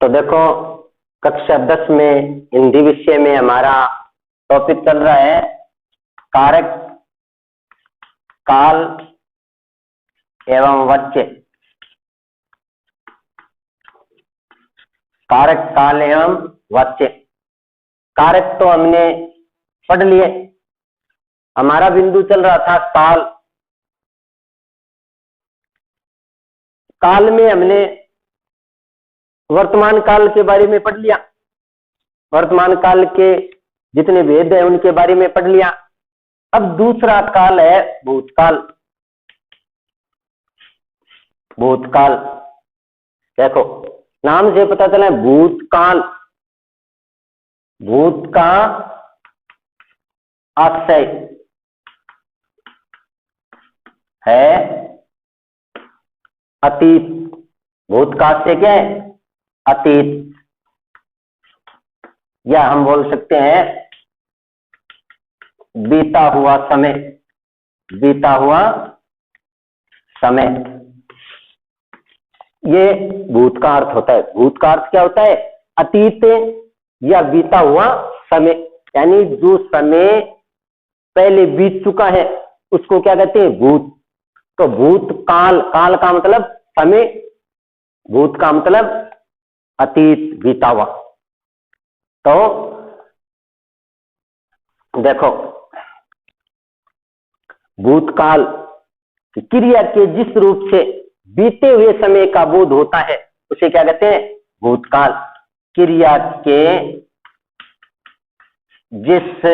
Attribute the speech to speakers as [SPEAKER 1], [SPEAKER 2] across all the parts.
[SPEAKER 1] तो देखो, कक्षा 10 में हिंदी विषय में हमारा टॉपिक चल रहा है कारक, काल एवं वाच्य। कारक, काल एवं वाच्य। कारक तो हमने पढ़ लिए। हमारा बिंदु चल रहा था काल। काल में हमने वर्तमान काल के बारे में पढ़ लिया। वर्तमान काल के जितने भेद है उनके बारे में पढ़ लिया। अब दूसरा काल है भूतकाल। भूतकाल देखो, नाम से पता चला भूतकाल। भूत का आशय है अतीत। भूत का आशय क्या है? अतीत, या हम बोल सकते हैं बीता हुआ समय। बीता हुआ समय, ये भूत का अर्थ होता है। भूत का अर्थ क्या होता है? अतीत या बीता हुआ समय, यानी जो समय पहले बीत चुका है उसको क्या कहते हैं? भूत। तो भूत काल, काल का मतलब समय, भूत का मतलब अतीत, बीता हुआ। तो देखो, भूतकाल की क्रिया के जिस रूप से बीते हुए समय का बोध होता है उसे क्या कहते हैं? भूतकाल। क्रिया के जिस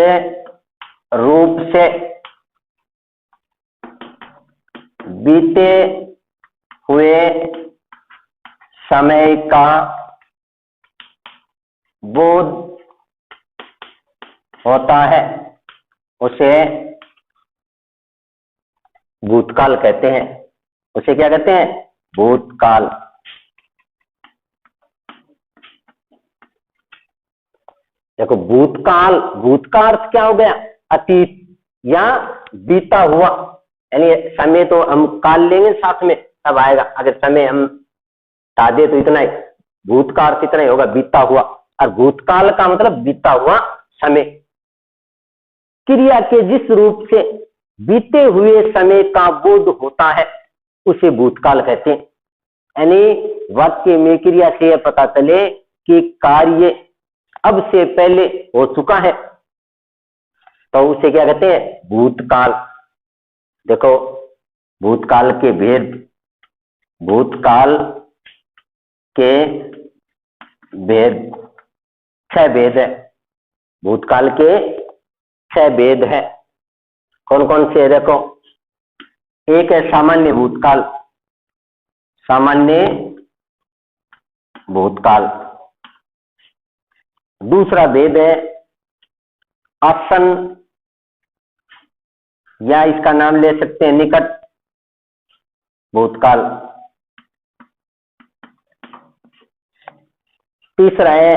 [SPEAKER 1] रूप से बीते हुए समय का बोध होता है उसे भूतकाल कहते हैं। उसे क्या कहते हैं? भूतकाल। देखो, भूतकाल, भूत का अर्थ क्या हो गया? अतीत या बीता हुआ। यानी समय तो हम काल लेंगे साथ में, तब आएगा। अगर समय हम हटा दे तो इतना ही, भूत का अर्थ इतना ही होगा, बीता हुआ। और भूतकाल का मतलब बीता हुआ समय। क्रिया के जिस रूप से बीते हुए समय का बोध होता है उसे भूतकाल कहते हैं। यानी वाक्य में क्रिया से पता चले कि कार्य अब से पहले हो चुका है तो उसे क्या कहते हैं? भूतकाल। देखो, भूतकाल के भेद। भूतकाल के भेद 6 भेद है। भूतकाल के 6 भेद है। कौन कौन से? देखो, एक है सामान्य भूतकाल। सामान्य भूतकाल। दूसरा भेद है आसन्न, या इसका नाम ले सकते हैं निकट भूतकाल। तीसरा है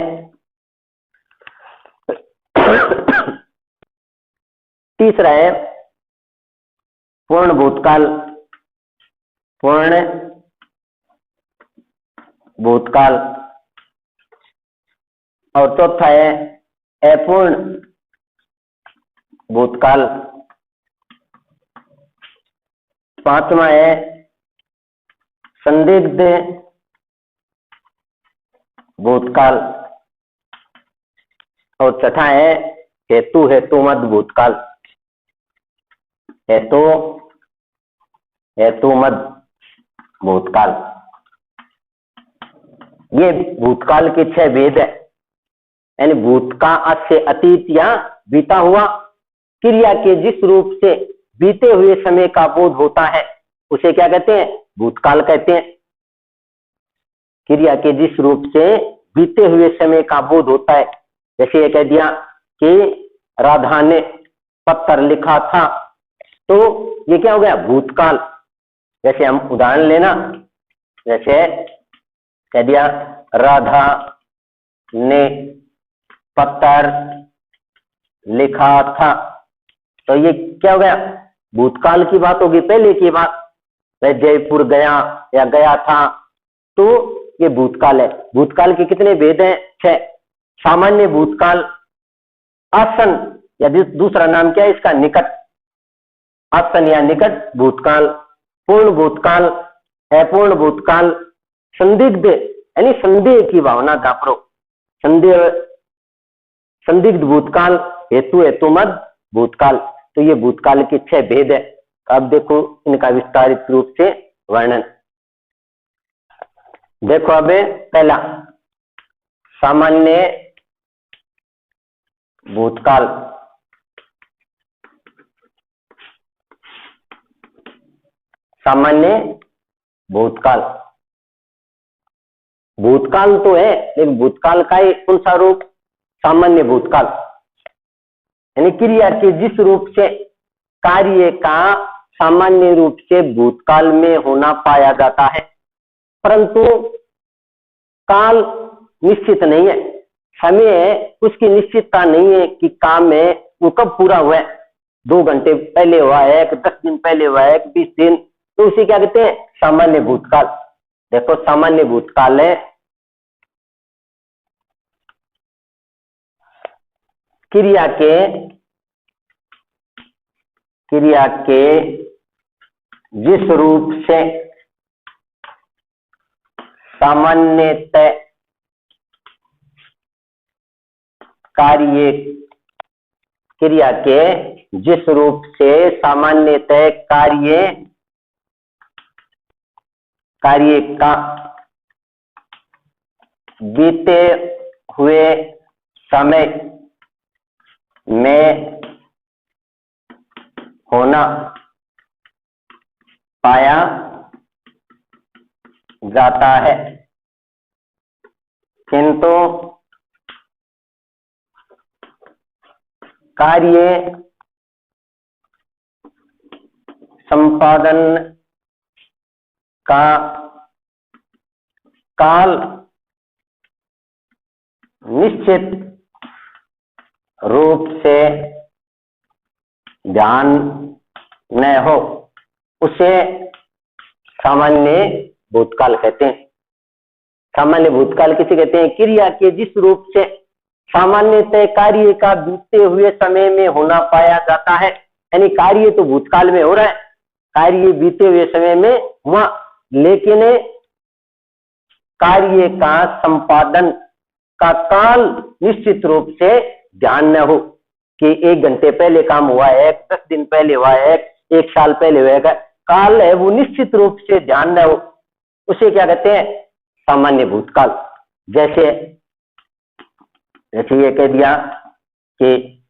[SPEAKER 1] तीसरा है पूर्ण भूतकाल। पूर्ण भूतकाल। और चौथा है अपूर्ण भूतकाल। पांचवा है संदिग्ध भूतकाल। और छठा है हेतुमत भूतकाल। हेतुमत भूतकाल। ये भूतकाल के 6 भेद है। यानी भूत का आशय अतीत या बीता हुआ। क्रिया के जिस रूप से बीते हुए समय का बोध होता है उसे क्या कहते हैं? भूतकाल कहते हैं। क्रिया के जिस रूप से बीते हुए समय का बोध होता है, जैसे ये कह दिया कि राधा ने पत्र लिखा था, तो ये क्या हो गया? भूतकाल। जैसे हम उदाहरण लेना, जैसे कह दिया राधा ने पत्र लिखा था, तो ये क्या हो गया? भूतकाल की बात होगी, पहले की बात। वह जयपुर गया या गया था, तो ये भूतकाल है। भूतकाल के कितने भेद हैं? 6। सामान्य भूतकाल, आसन या दूसरा नाम क्या है इसका? निकट, आसन या निकट भूतकाल, पूर्ण भूतकाल, अपूर्ण भूतकाल, संदिग्ध यानी संदेह की भावना जापरो, संदेह, संदिग्ध भूतकाल, हेतु हेतुमद भूतकाल। तो ये भूतकाल के 6 भेद है। अब देखो इनका विस्तारित रूप से वर्णन। देखो अब पहला सामान्य भूतकाल। सामान्य भूतकाल, भूतकाल तो है लेकिन भूतकाल का ही कौन सा रूप? सामान्य भूतकाल, यानी क्रिया के जिस रूप से कार्य का सामान्य रूप से भूतकाल में होना पाया जाता है, परंतु काल निश्चित नहीं है, समय उसकी निश्चितता नहीं है कि काम है वो कब पूरा हुआ है, 2 घंटे पहले हुआ है, 10 दिन पहले हुआ है, 20 दिन, तो उसे क्या कहते हैं? सामान्य भूतकाल। देखो सामान्य भूतकाल है क्रिया के जिस रूप से सामान्यतः कार्य, क्रिया के जिस रूप से सामान्यतः कार्य का बीते हुए समय में होना पाया जाता है, किंतु कार्य संपादन का काल निश्चित रूप से ध्यान न हो, उसे सामान्य भूतकाल कहते हैं। सामान्य भूतकाल किसे कहते हैं? क्रिया के जिस रूप से सामान्यतः कार्य का बीते हुए समय में होना पाया जाता है, यानी कार्य तो भूतकाल में हो रहा है, कार्य बीते हुए समय में हुआ, लेकिन कार्य का संपादन का काल निश्चित रूप से ध्यान न हो कि 1 घंटे पहले काम हुआ है, 10 दिन पहले हुआ है, 1 साल पहले हुआ है, काल है वो निश्चित रूप से ध्यान न हो, उसे क्या कहते हैं? सामान्य भूतकाल। जैसे ये कह दिया कि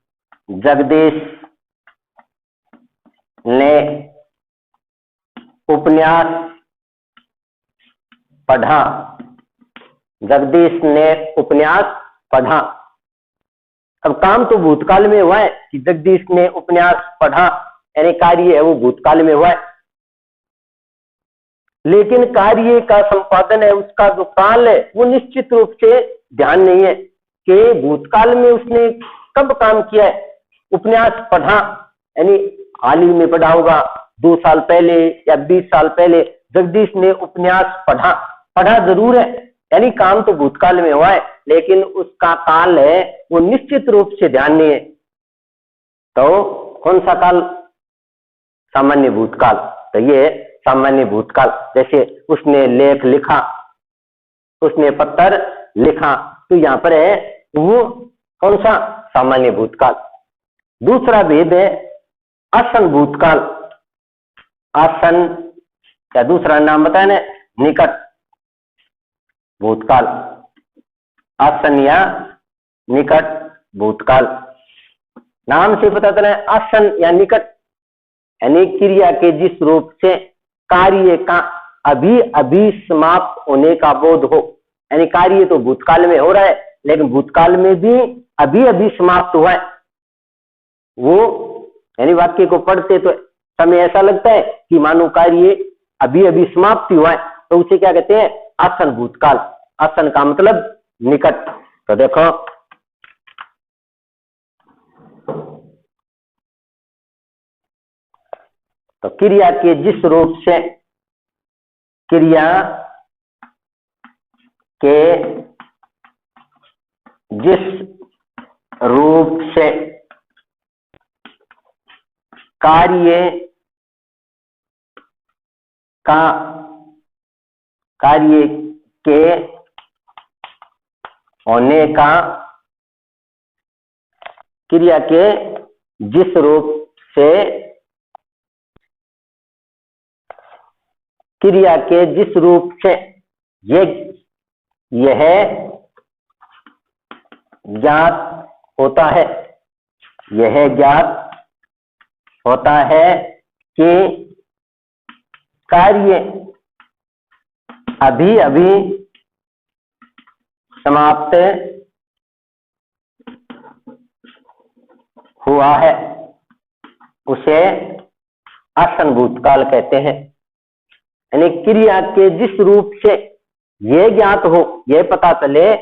[SPEAKER 1] जगदीश ने उपन्यास पढ़ा, जगदीश ने उपन्यास पढ़ा। अब काम तो भूतकाल में हुआ है कि जगदीश ने उपन्यास पढ़ा, यानी कार्य है वो भूतकाल में हुआ है, लेकिन कार्य का संपादन है उसका जो काल है वो निश्चित रूप से ध्यान नहीं है कि भूतकाल में उसने कब काम किया है। उपन्यास पढ़ा यानी हाल ही में पढ़ा होगा, 2 साल पहले या 20 साल पहले जगदीश ने उपन्यास पढ़ा, पढ़ा जरूर है, यानी काम तो भूतकाल में हुआ है, लेकिन उसका काल है वो निश्चित रूप से ध्यान नहीं है। तो कौन सा काल? सामान्य भूतकाल। तो ये सामान्य भूतकाल। जैसे उसने लेख लिखा, उसने पत्र लिखा, तो यहां पर है वो कौन सा? सामान्य भूतकाल। दूसरा भेद है आसन भूतकाल। आसन या दूसरा नाम बताया ना, निकट भूतकाल, आसन या निकट भूतकाल। नाम से पता चला है आसन या निकट, यानी क्रिया के जिस रूप से कार्य का अभी अभी समाप्त होने का बोध हो, यानी कार्य तो भूतकाल में हो रहा है लेकिन भूतकाल में भी अभी अभी समाप्त हुआ है वो, यानी वाक्य को पढ़ते तो समय ऐसा लगता है कि मानो कार्य अभी अभी समाप्ति हुआ है, तो उसे क्या कहते हैं? आसन भूतकाल। आसन का मतलब निकट। तो देखो तो क्रिया के जिस रूप से क्रिया के जिस रूप से कार्य के होने का, क्रिया के जिस रूप से, क्रिया के जिस रूप से यह ज्ञात होता है, यह ज्ञात होता है कि कार्य अभी अभी समाप्त हुआ है, उसे आसन भूतकाल कहते हैं। यानी क्रिया के जिस रूप से यह ज्ञात हो, यह पता चले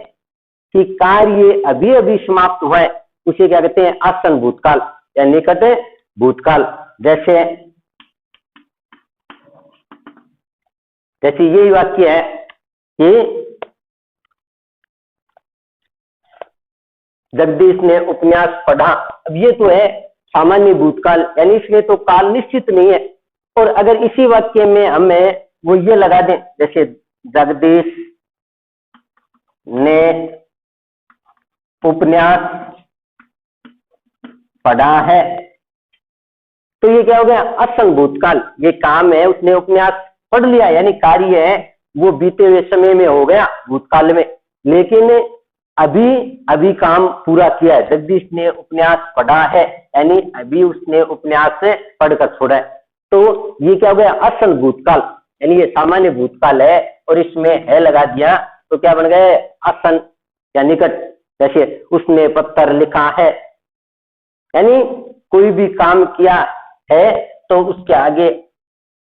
[SPEAKER 1] कि कार्य अभी अभी समाप्त हुआ है, उसे क्या कहते हैं? आसन भूतकाल या निकट भूतकाल। जैसे यही वाक्य है कि जगदीश ने उपन्यास पढ़ा। अब ये तो है सामान्य भूतकाल, यानी इसमें तो काल निश्चित नहीं है। और अगर इसी वाक्य में हमें वो ये लगा दें, जैसे जगदीश ने उपन्यास पढ़ा है, तो ये क्या हो गया? आसन भूतकाल। ये काम है, उसने उपन्यास पढ़ लिया, यानी कार्य है वो बीते हुए समय में हो गया भूतकाल में, लेकिन अभी अभी काम पूरा किया है। जगदीश ने उपन्यास पढ़ा है, यानी अभी उसने उपन्यास पढ़कर छोड़ा है, तो ये क्या हो गया? आसन भूतकाल। यानी ये सामान्य भूतकाल है और इसमें है लगा दिया, तो क्या बन गए? आसन या निकट। जैसे उसने पत्र लिखा है, यानी कोई भी काम किया है तो उसके आगे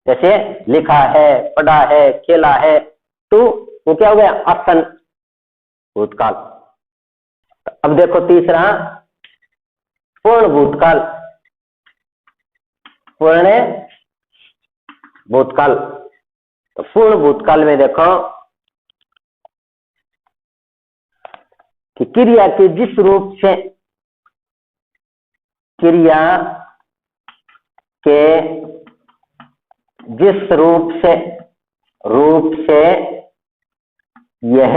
[SPEAKER 1] जैसे लिखा है, पढ़ा है, खेला है, तो वो क्या हो गया? आसन भूतकाल। अब देखो तीसरा, पूर्ण भूतकाल। पूर्ण भूतकाल, तो पूर्ण भूतकाल में देखो कि क्रिया के जिस रूप से, क्रिया के जिस रूप से यह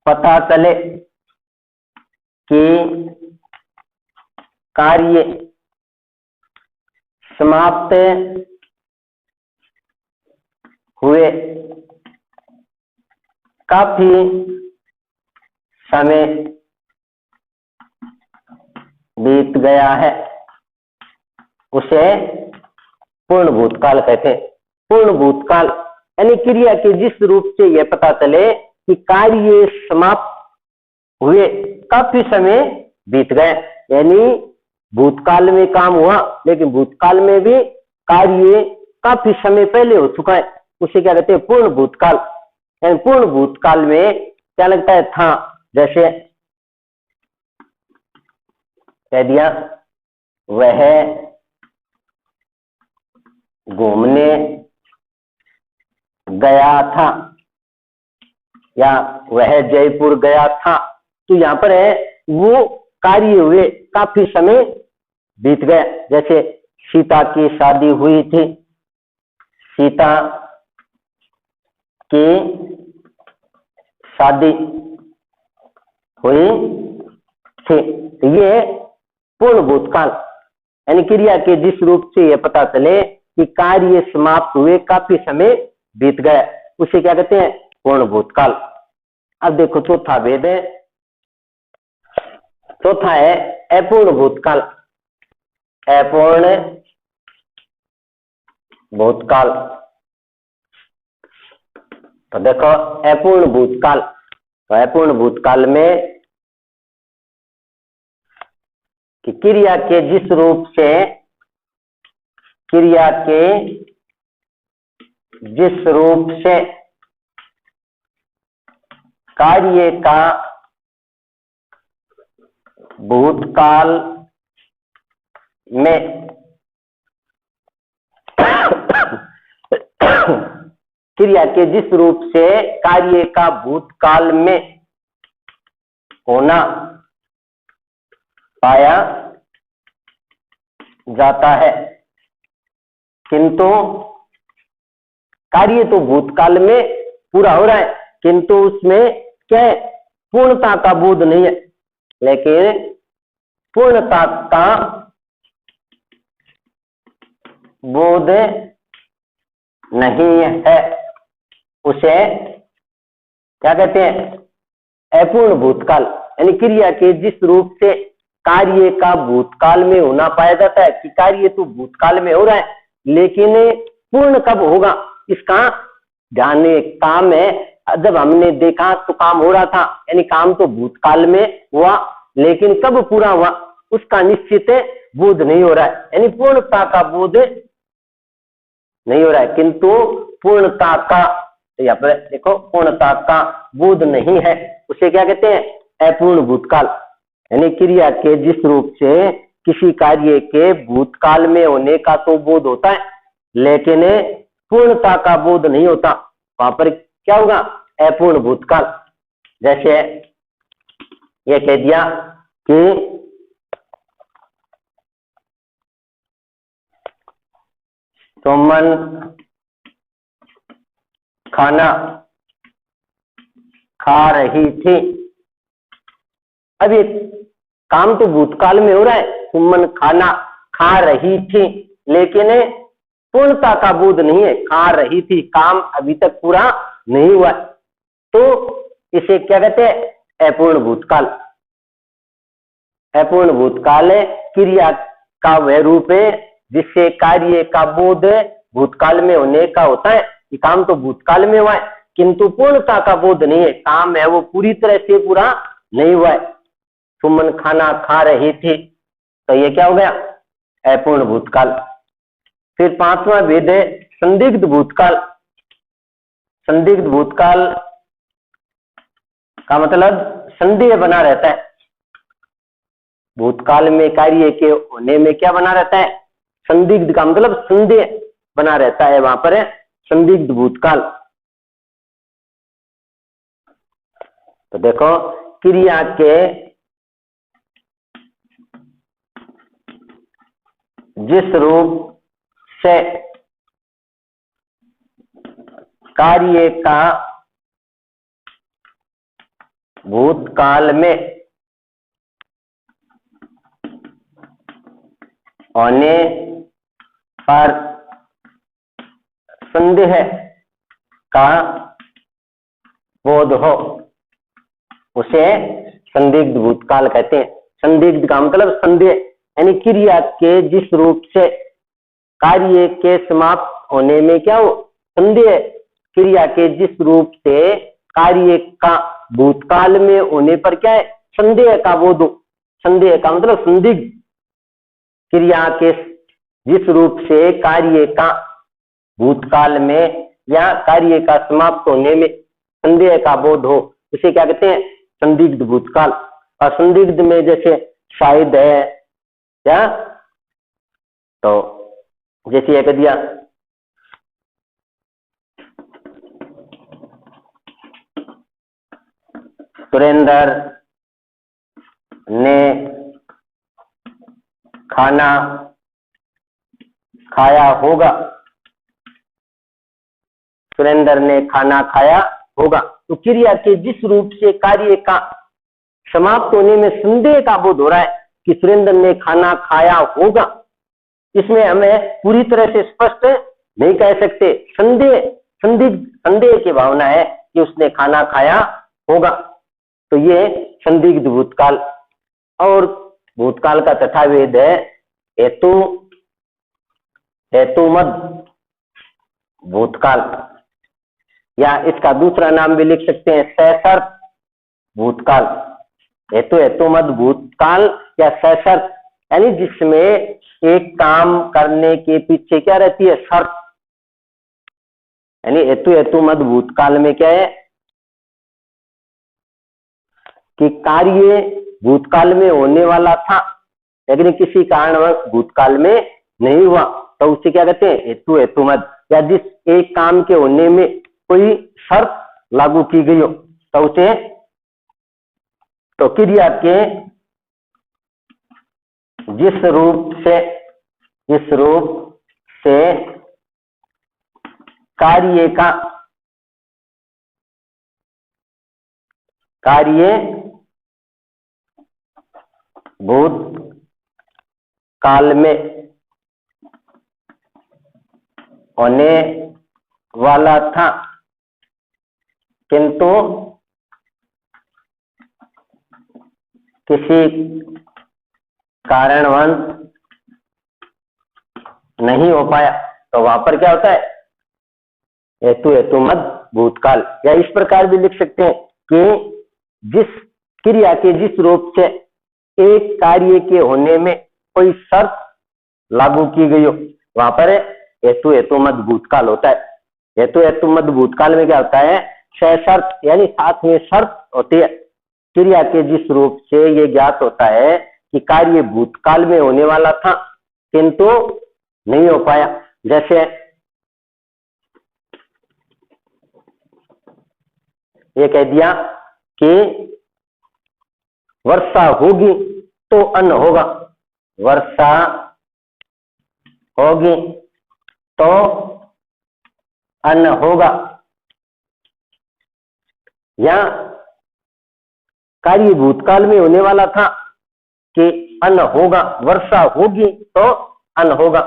[SPEAKER 1] पता चले कि कार्य समाप्त हुए, काफी समय बीत गया है, उसे पूर्ण भूतकाल कहते हैं। पूर्ण भूतकाल यानी क्रिया के जिस रूप से यह पता चले कि कार्य समाप्त हुए, काफी समय बीत गए। यानी भूतकाल में काम हुआ, लेकिन भूतकाल में भी कार्य काफी समय पहले हो चुका है, उसे क्या कहते हैं? पूर्ण भूतकाल। यानी पूर्ण भूतकाल में क्या लगता है? था, जैसे कह दिया वह घूमने गया था, या वह जयपुर गया था, तो यहां पर है वो कार्य हुए, काफी समय बीत गया। जैसे सीता की शादी हुई थी, सीता की शादी हुई थी, तो ये पूर्ण भूतकाल। यानी क्रिया के जिस रूप से यह पता चले कि कार्य समाप्त हुए, काफी समय बीत गया, उसे क्या कहते हैं? पूर्ण भूतकाल। अब देखो चौथा भेद है, चौथा है अपूर्ण भूतकाल। अपूर्ण भूतकाल, तो देखो अपूर्ण भूतकाल, तो अपूर्ण भूतकाल में कि क्रिया के जिस रूप से, क्रिया के जिस रूप से कार्य का भूतकाल में क्रिया के जिस रूप से कार्य का भूतकाल में होना पाया जाता है, किंतु कार्य तो भूतकाल में पूरा हो रहा है, किंतु उसमें क्या है, पूर्णता का बोध नहीं है। लेकिन पूर्णता का बोध नहीं है, उसे क्या कहते हैं, अपूर्ण भूतकाल। यानी क्रिया के जिस रूप से कार्य का भूतकाल में होना पाया जाता है कि कार्य तो भूतकाल में हो रहा है, लेकिन पूर्ण कब होगा इसका ध्यान नहीं। काम है, जब हमने देखा तो काम हो रहा था, यानी काम तो भूतकाल में हुआ, लेकिन कब पूरा हुआ उसका निश्चित बोध नहीं हो रहा है, यानी पूर्णता का बोध नहीं हो रहा है। किंतु पूर्णता का, यहाँ पर देखो, पूर्णता का बोध नहीं है, उसे क्या कहते हैं, अपूर्ण भूतकाल। यानी क्रिया के जिस रूप से किसी कार्य के भूतकाल में होने का तो बोध होता है, लेकिन पूर्णता का बोध नहीं होता, वहां पर क्या होगा, अपूर्ण भूतकाल। जैसे ये कह दिया कि सुमन खाना खा रही थी। अब ये काम तो भूतकाल में हो रहा है, सुमन खाना खा रही थी, लेकिन पूर्णता का बोध नहीं है, खा रही थी, काम अभी तक पूरा नहीं हुआ, तो इसे क्या कहते हैं, अपूर्ण भूतकाल। अपूर्ण भूतकाल क्रिया का वह रूप है जिससे कार्य का बोध भूतकाल में होने का होता है कि काम तो भूतकाल में हुआ है, किंतु पूर्णता का बोध नहीं है, काम है वो पूरी तरह से पूरा नहीं हुआ है। सुमन खाना खा रही थी, तो ये क्या हो गया, अपूर्ण भूतकाल। फिर पांचवा भेद है संदिग्ध भूतकाल। संदिग्ध भूतकाल का मतलब संदेह बना रहता है। भूतकाल में कार्य के होने में क्या बना रहता है, संदिग्ध का मतलब संदेह बना रहता है, वहां पर है संदिग्ध भूतकाल। तो देखो, क्रिया के जिस रूप से कार्य का भूतकाल में होने पर संदेह का बोध हो, उसे संदिग्ध भूतकाल कहते हैं। संदिग्ध का मतलब संदेह, यानी क्रिया के जिस रूप से कार्य के समाप्त होने में क्या हो, संदेह, क्रिया के जिस रूप से कार्य का भूतकाल में होने पर क्या है, संदेह का बोध हो। संदेह का मतलब संदिग्ध, क्रिया के जिस रूप से कार्य का भूतकाल में या कार्य का समाप्त होने में संदेह का बोध हो, उसे क्या कहते हैं, संदिग्ध भूतकाल। और संदिग्ध में जैसे शायद है, क्या, तो जैसे ये कह दिया सुरेंद्र ने खाना खाया होगा। सुरेंद्र ने खाना खाया होगा, तो क्रिया के जिस रूप से कार्य का समाप्त होने में संदेह का बोध हो रहा है कि सुरेंद्र ने खाना खाया होगा, इसमें हमें पूरी तरह से स्पष्ट नहीं कह सकते, संदेह, संदिग्ध, संदेह की भावना है कि उसने खाना खाया होगा, तो ये संदिग्ध भूतकाल। और भूतकाल का तथा भेद है हेतु, हेतुमद भूतकाल, या इसका दूसरा नाम भी लिख सकते हैं सशर्त भूतकाल। हेतुमद भूतकाल या सशर्त, यानी जिसमें एक काम करने के पीछे क्या रहती है, शर्त। यानी हेतुमद भूतकाल में क्या है कि कार्य भूतकाल में होने वाला था, लेकिन किसी कारणवश भूतकाल में नहीं हुआ, तो उसे क्या कहते हैं, हेतुमद। या जिस एक काम के होने में कोई शर्त लागू की गई हो तो उसे, तो क्रिया के जिस रूप से कार्य भूत काल में होने वाला था, किंतु किसी कारणवश नहीं हो पाया, तो वहां पर क्या होता है, हेतु मद भूतकाल। या इस प्रकार भी लिख सकते हैं कि जिस क्रिया के जिस रूप से एक कार्य के होने में कोई शर्त लागू की गई हो, वहां पर हेतु मद भूतकाल होता है। हेतु मद भूतकाल में क्या होता है, शर्त यानी साथ में शर्त होती है। क्रिया के जिस रूप से ये ज्ञात होता है कि कार्य भूतकाल में होने वाला था किंतु नहीं हो पाया। जैसे ये कह दिया कि वर्षा होगी तो अन्न होगा, वर्षा होगी तो अन्न होगा, या कार्य भूतकाल में होने वाला था कि अन्न होगा, वर्षा होगी तो अन्न होगा,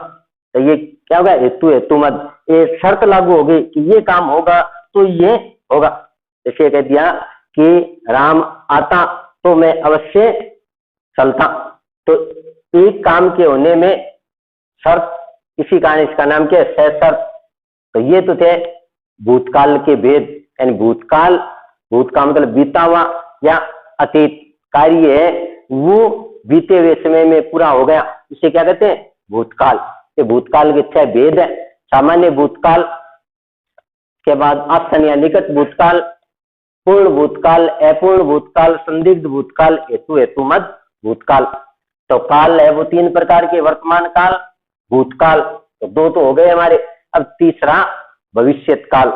[SPEAKER 1] तो ये क्या होगा, हेतु मद, ये शर्त लागू हो गई कि ये काम होगा तो ये होगा। जैसे कह दिया कि राम आता तो मैं अवश्य चलता, तो एक काम के होने में शर्त, इसी कारण इसका नाम क्या है, शर्त। तो ये तो थे भूतकाल के भेद, यानी भूतकाल मतलब बीता हुआ या अतीत कार्य है, वो बीते हुए समय में पूरा हो गया, इसे क्या कहते हैं, भूतकाल। ये भूतकाल के 6 भेद है। सामान्य भूतकाल के बाद आसन या निकट भूतकाल, पूर्ण भूतकाल, अपूर्ण भूतकाल, संदिग्ध भूतकाल, हेतु मद भूतकाल। तो काल है वो 3 प्रकार के, वर्तमान काल, भूतकाल, तो 2 तो हो गए हमारे। अब तीसरा भविष्यत काल।